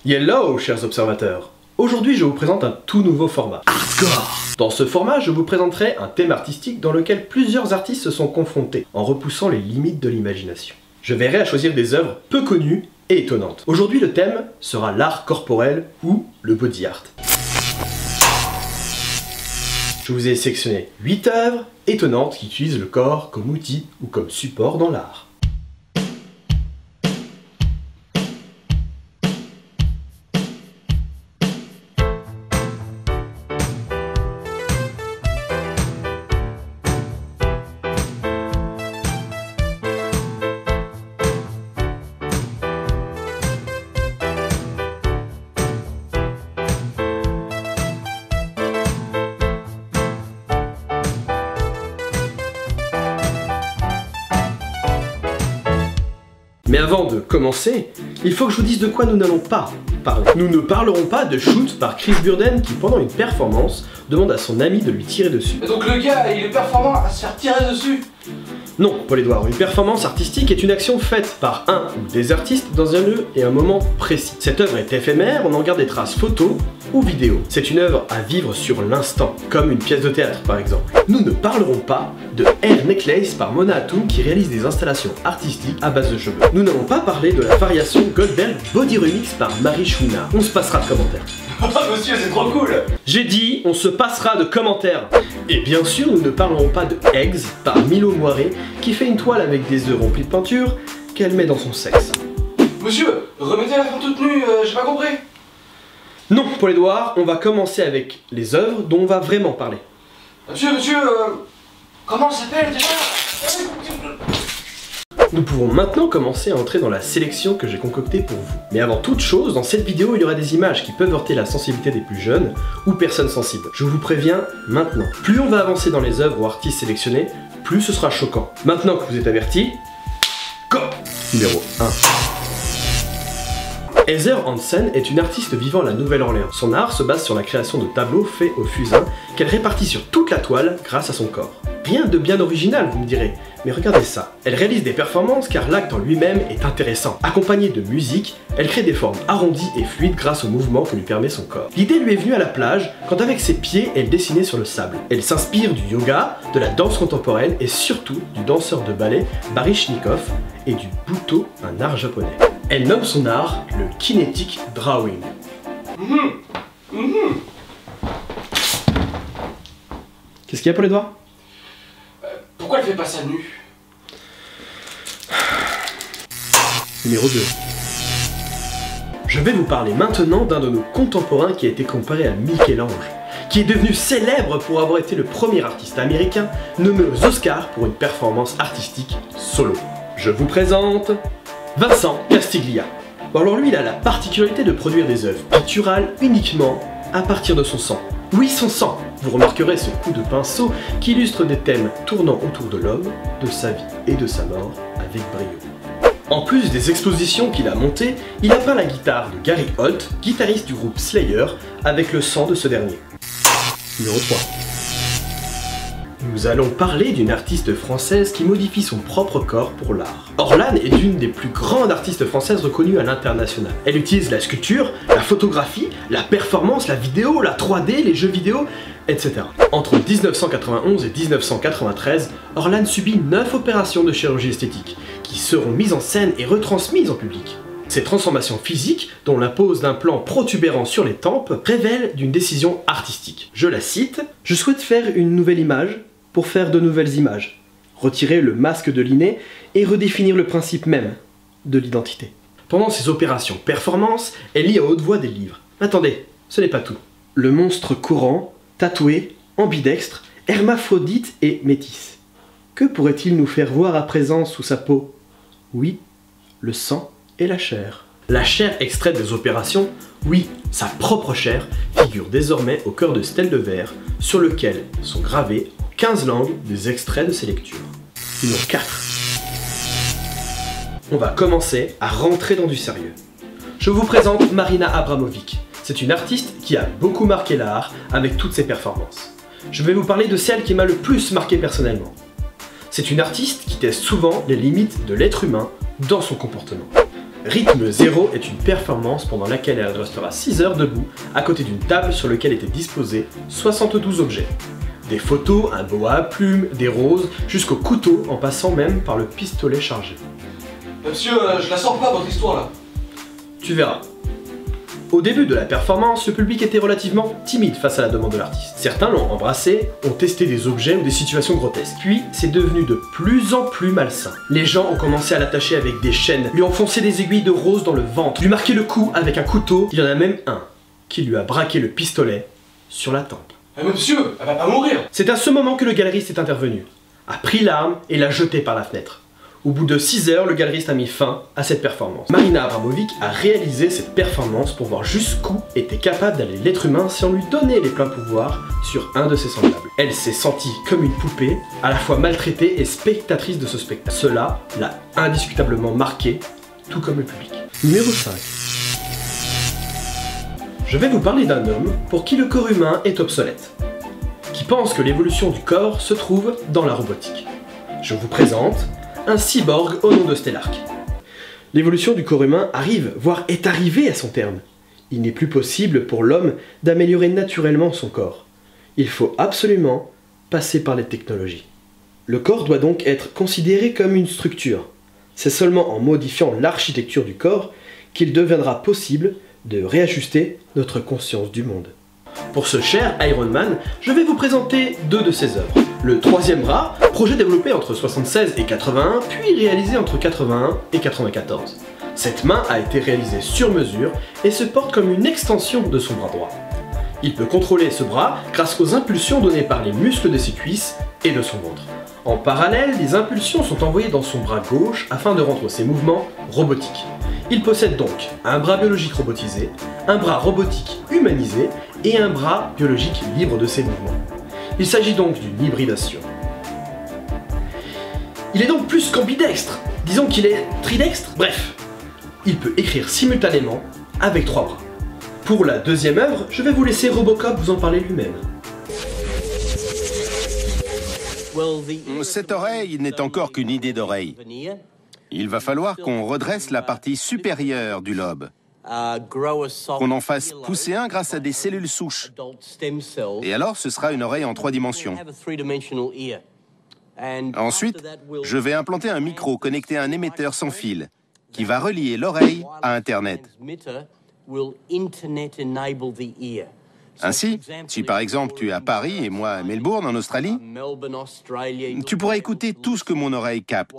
Hello chers observateurs. Aujourd'hui je vous présente un tout nouveau format, Hardcore. Dans ce format je vous présenterai un thème artistique dans lequel plusieurs artistes se sont confrontés en repoussant les limites de l'imagination. Je verrai à choisir des œuvres peu connues et étonnantes. Aujourd'hui le thème sera l'art corporel ou le body art. Je vous ai sélectionné 8 œuvres étonnantes qui utilisent le corps comme outil ou comme support dans l'art. Mais avant de commencer, il faut que je vous dise de quoi nous n'allons pas parler. Nous ne parlerons pas de Shoot par Chris Burden qui, pendant une performance, demande à son ami de lui tirer dessus. Et donc le gars, il est performant à se faire tirer dessus? Non, Paul-Édouard, une performance artistique est une action faite par un ou des artistes dans un lieu et un moment précis. Cette œuvre est éphémère, on en garde des traces photos ou vidéos. C'est une œuvre à vivre sur l'instant, comme une pièce de théâtre par exemple. Nous ne parlerons pas de Hair Necklace par Mona Hatoum qui réalise des installations artistiques à base de cheveux. Nous n'allons pas parler de la variation Goldberg Body Remix par Marie Chouinard. On se passera de commentaires. Oh monsieur, c'est trop cool! J'ai dit, on se passera de commentaires. Et bien sûr, nous ne parlerons pas de Eggs par Milo Moiré qui fait une toile avec des œufs remplis de peinture qu'elle met dans son sexe. Monsieur, remettez la femme toute nue, j'ai pas compris. Non, Paul-Édouard, on va commencer avec les œuvres dont on va vraiment parler. Monsieur, comment ça s'appelle déjà? Nous pouvons maintenant commencer à entrer dans la sélection que j'ai concoctée pour vous. Mais avant toute chose, dans cette vidéo, il y aura des images qui peuvent heurter la sensibilité des plus jeunes ou personnes sensibles. Je vous préviens maintenant. Plus on va avancer dans les œuvres ou artistes sélectionnés, plus ce sera choquant. Maintenant que vous êtes avertis, go! Numéro 1. Heather Hansen est une artiste vivant à la Nouvelle-Orléans. Son art se base sur la création de tableaux faits au fusain qu'elle répartit sur toute la toile grâce à son corps. Rien de bien original, vous me direz, mais regardez ça. Elle réalise des performances car l'acte en lui-même est intéressant. Accompagnée de musique, elle crée des formes arrondies et fluides grâce au mouvement que lui permet son corps. L'idée lui est venue à la plage quand avec ses pieds elle dessinait sur le sable. Elle s'inspire du yoga, de la danse contemporaine et surtout du danseur de ballet Baryshnikov et du Buto, un art japonais. Elle nomme son art le Kinetic Drawing. Qu'est-ce qu'il y a pour les doigts? Pourquoi elle fait pas ça nue? Numéro 2. Je vais vous parler maintenant d'un de nos contemporains qui a été comparé à Michel-Ange, qui est devenu célèbre pour avoir été le premier artiste américain nommé aux Oscars pour une performance artistique solo. Je vous présente Vincent Castiglia. Bon alors lui il a la particularité de produire des œuvres picturales uniquement à partir de son sang. Oui, son sang. Vous remarquerez ce coup de pinceau qui illustre des thèmes tournant autour de l'homme, de sa vie et de sa mort avec brio. En plus des expositions qu'il a montées, il a peint la guitare de Gary Holt, guitariste du groupe Slayer, avec le sang de ce dernier. Numéro 3. Nous allons parler d'une artiste française qui modifie son propre corps pour l'art. Orlan est une des plus grandes artistes françaises reconnues à l'international. Elle utilise la sculpture, la photographie, la performance, la vidéo, la 3D, les jeux vidéo, etc. Entre 1991 et 1993, Orlan subit 9 opérations de chirurgie esthétique, qui seront mises en scène et retransmises en public. Ces transformations physiques, dont la pose d'un plan protubérant sur les tempes, révèlent d'une décision artistique. Je la cite, « Je souhaite faire une nouvelle image pour faire de nouvelles images, retirer le masque de l'inné et redéfinir le principe même de l'identité. » Pendant ces opérations performance, elle lit à haute voix des livres. Attendez, ce n'est pas tout. Le monstre courant, tatoué, ambidextre, hermaphrodite et métis. Que pourrait-il nous faire voir à présent sous sa peau? Oui, le sang et la chair. La chair extraite des opérations, oui, sa propre chair, figure désormais au cœur de stèles de verre, sur lequel sont gravés en 15 langues des extraits de ses lectures. Numéro 4. On va commencer à rentrer dans du sérieux. Je vous présente Marina Abramovic. C'est une artiste qui a beaucoup marqué l'art avec toutes ses performances. Je vais vous parler de celle qui m'a le plus marqué personnellement. C'est une artiste qui teste souvent les limites de l'être humain dans son comportement. Rythme 0 est une performance pendant laquelle elle restera 6 heures debout à côté d'une table sur laquelle étaient disposés 72 objets. Des photos, un boa à plumes, des roses, jusqu'au couteau en passant même par le pistolet chargé. Monsieur, je la sens pas votre histoire là. Tu verras. Au début de la performance, le public était relativement timide face à la demande de l'artiste. Certains l'ont embrassé, ont testé des objets ou des situations grotesques. Puis, c'est devenu de plus en plus malsain. Les gens ont commencé à l'attacher avec des chaînes, lui ont foncé des aiguilles de rose dans le ventre, lui marqué le cou avec un couteau. Il y en a même un qui lui a braqué le pistolet sur la tempe. Mais monsieur, elle va pas mourir. C'est à ce moment que le galeriste est intervenu, a pris l'arme et l'a jetée par la fenêtre. Au bout de 6 heures, le galeriste a mis fin à cette performance. Marina Abramovic a réalisé cette performance pour voir jusqu'où était capable d'aller l'être humain si on lui donnait les pleins pouvoirs sur un de ses semblables. Elle s'est sentie comme une poupée, à la fois maltraitée et spectatrice de ce spectacle. Cela l'a indiscutablement marquée, tout comme le public. Numéro 5. Je vais vous parler d'un homme pour qui le corps humain est obsolète, qui pense que l'évolution du corps se trouve dans la robotique. Je vous présente un cyborg au nom de Stellark. L'évolution du corps humain arrive, voire est arrivée à son terme. Il n'est plus possible pour l'homme d'améliorer naturellement son corps. Il faut absolument passer par les technologies. Le corps doit donc être considéré comme une structure. C'est seulement en modifiant l'architecture du corps qu'il deviendra possible de réajuster notre conscience du monde. Pour ce cher Iron Man, je vais vous présenter deux de ses œuvres. Le troisième bras, projet développé entre 76 et 81, puis réalisé entre 81 et 94. Cette main a été réalisée sur mesure et se porte comme une extension de son bras droit. Il peut contrôler ce bras grâce aux impulsions données par les muscles de ses cuisses et de son ventre. En parallèle, les impulsions sont envoyées dans son bras gauche afin de rendre ses mouvements robotiques. Il possède donc un bras biologique robotisé, un bras robotique humanisé et un bras biologique libre de ses mouvements. Il s'agit donc d'une hybridation. Il est donc plus qu'ambidextre, disons qu'il est tridextre. Bref, il peut écrire simultanément avec 3 bras. Pour la deuxième œuvre, je vais vous laisser Robocop vous en parler lui-même. Cette oreille n'est encore qu'une idée d'oreille. Il va falloir qu'on redresse la partie supérieure du lobe, qu'on en fasse pousser un grâce à des cellules souches. Et alors, ce sera une oreille en 3 dimensions. Ensuite, je vais implanter un micro connecté à un émetteur sans fil qui va relier l'oreille à Internet. Ainsi, si par exemple tu es à Paris et moi à Melbourne en Australie, tu pourras écouter tout ce que mon oreille capte,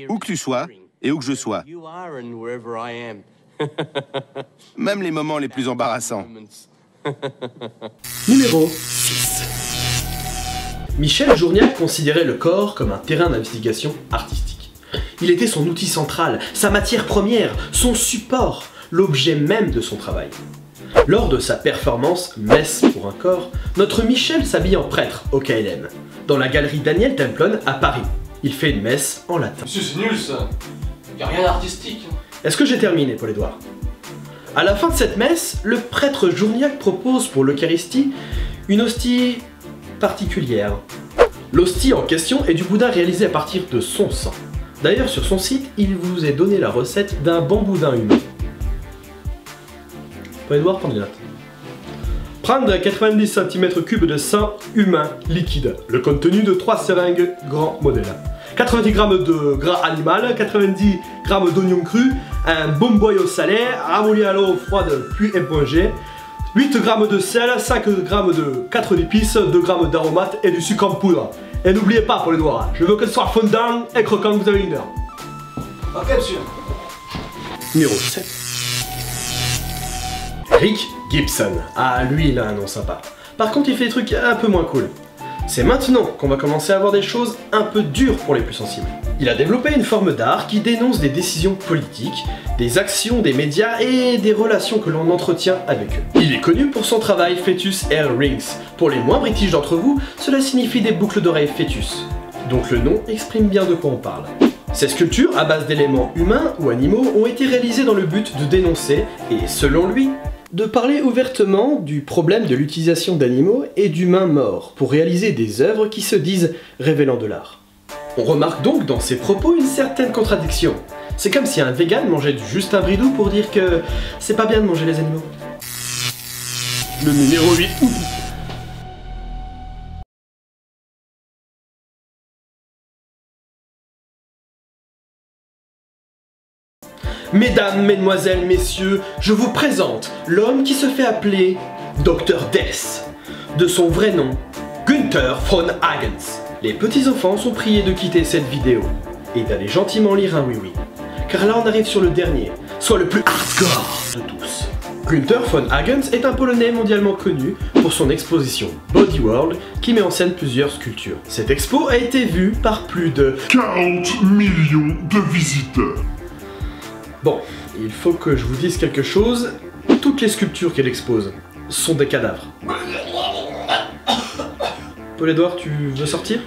où que tu sois et où que je sois. Même les moments les plus embarrassants. Numéro 6. Michel Journiac considérait le corps comme un terrain d'investigation artistique. Il était son outil central, sa matière première, son support, l'objet même de son travail. Lors de sa performance Messe pour un corps, notre Michel s'habille en prêtre au KLM, dans la galerie Daniel Templon à Paris. Il fait une messe en latin. Monsieur, c'est nul ça. Y a rien d'artistique. Est-ce que j'ai terminé, Paul-Édouard? À la fin de cette messe, le prêtre Journiac propose pour l'Eucharistie une hostie particulière. L'hostie en question est du boudin réalisé à partir de son sang. D'ailleurs, sur son site, il vous est donné la recette d'un bon boudin humain. Paul-Édouard, prends des notes. Prendre 90 cm3 de sang humain liquide, le contenu de 3 seringues grand modèle. 90 g de gras animal, 90 g d'oignon cru, un bon boyau salé, ramolli à l'eau froide puis épongé, 8 g de sel, 5 g de 4 d'épices, 2 g d'aromates et du sucre en poudre. Et n'oubliez pas, Paul-Édouard, je veux que ce soit fondant et croquant, vous avez 1 heure. Ok, monsieur. Numéro 7. Rick Gibson. Ah, lui, il a un nom sympa. Par contre, il fait des trucs un peu moins cool. C'est maintenant qu'on va commencer à avoir des choses un peu dures pour les plus sensibles. Il a développé une forme d'art qui dénonce des décisions politiques, des actions des médias et des relations que l'on entretient avec eux. Il est connu pour son travail Fetus Hair Rings. Pour les moins british d'entre vous, cela signifie des boucles d'oreilles fœtus. Donc le nom exprime bien de quoi on parle. Ces sculptures, à base d'éléments humains ou animaux, ont été réalisées dans le but de dénoncer, et selon lui, de parler ouvertement du problème de l'utilisation d'animaux et d'humains morts pour réaliser des œuvres qui se disent révélant de l'art. On remarque donc dans ses propos une certaine contradiction. C'est comme si un vegan mangeait du Justin Bridou pour dire que c'est pas bien de manger les animaux. Le numéro 8. Mesdames, mesdemoiselles, messieurs, je vous présente l'homme qui se fait appeler Dr Death. De son vrai nom, Günther von Hagens. Les petits enfants sont priés de quitter cette vidéo et d'aller gentiment lire un oui-oui. Car là on arrive sur le dernier, soit le plus hardcore de tous. Günther von Hagens est un Polonais mondialement connu pour son exposition Body World qui met en scène plusieurs sculptures. Cette expo a été vue par plus de 40 millions de visiteurs. Bon, il faut que je vous dise quelque chose. Toutes les sculptures qu'elle expose sont des cadavres. Paul-Édouard, tu veux sortir?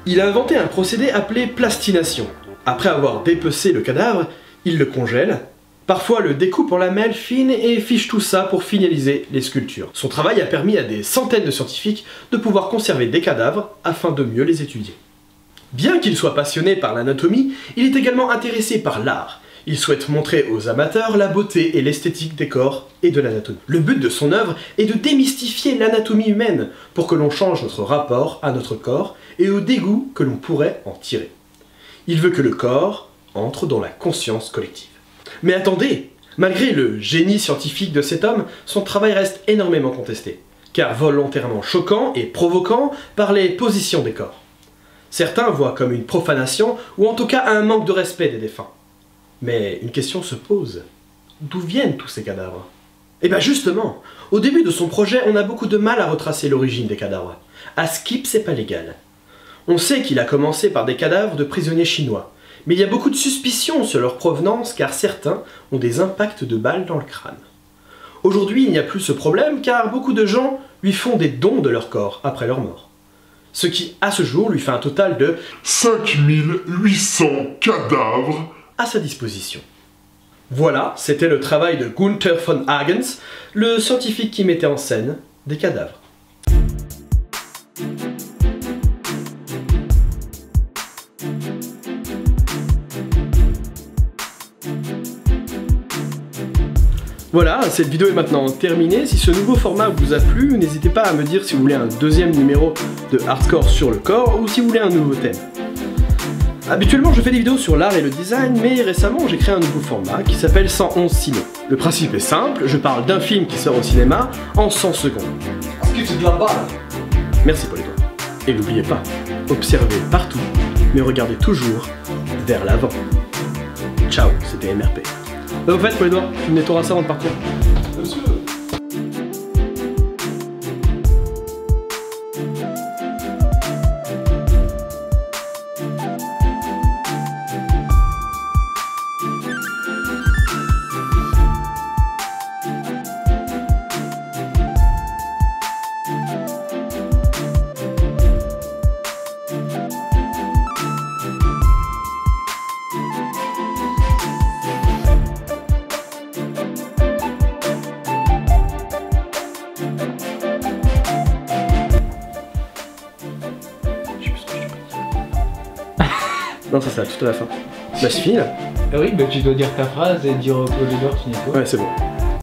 Il a inventé un procédé appelé plastination. Après avoir dépecé le cadavre, il le congèle, parfois le découpe en lamelles fines et fiche tout ça pour finaliser les sculptures. Son travail a permis à des centaines de scientifiques de pouvoir conserver des cadavres afin de mieux les étudier. Bien qu'il soit passionné par l'anatomie, il est également intéressé par l'art. Il souhaite montrer aux amateurs la beauté et l'esthétique des corps et de l'anatomie. Le but de son œuvre est de démystifier l'anatomie humaine pour que l'on change notre rapport à notre corps et au dégoût que l'on pourrait en tirer. Il veut que le corps entre dans la conscience collective. Mais attendez, malgré le génie scientifique de cet homme, son travail reste énormément contesté, car volontairement choquant et provoquant par les positions des corps. Certains voient comme une profanation, ou en tout cas un manque de respect des défunts. Mais une question se pose. D'où viennent tous ces cadavres? Eh bien justement, au début de son projet, on a beaucoup de mal à retracer l'origine des cadavres. À Skip, c'est pas légal. On sait qu'il a commencé par des cadavres de prisonniers chinois, mais il y a beaucoup de suspicions sur leur provenance car certains ont des impacts de balles dans le crâne. Aujourd'hui, il n'y a plus ce problème car beaucoup de gens lui font des dons de leur corps après leur mort. Ce qui, à ce jour, lui fait un total de 5800 cadavres à sa disposition. Voilà, c'était le travail de Günther von Hagens, le scientifique qui mettait en scène des cadavres. Voilà, cette vidéo est maintenant terminée. Si ce nouveau format vous a plu, n'hésitez pas à me dire si vous voulez un deuxième numéro de hardcore sur le corps ou si vous voulez un nouveau thème. Habituellement, je fais des vidéos sur l'art et le design, mais récemment, j'ai créé un nouveau format qui s'appelle 111 Ciné. Le principe est simple, je parle d'un film qui sort au cinéma en 100 secondes. Est-ce que tu te la bats? Merci Paul-Édouard. Et n'oubliez pas, observez partout, mais regardez toujours vers l'avant. Ciao, c'était MRP. Au fait, Paul-Édouard, tu me nettoieras ça avant de partir. Bien sûr. Non, ça c'est tout à la fin. Bah c'est fini là. Ah oui, bah tu dois dire ta phrase et dire au Paul-Édouard tu nettoies. Ouais, c'est bon.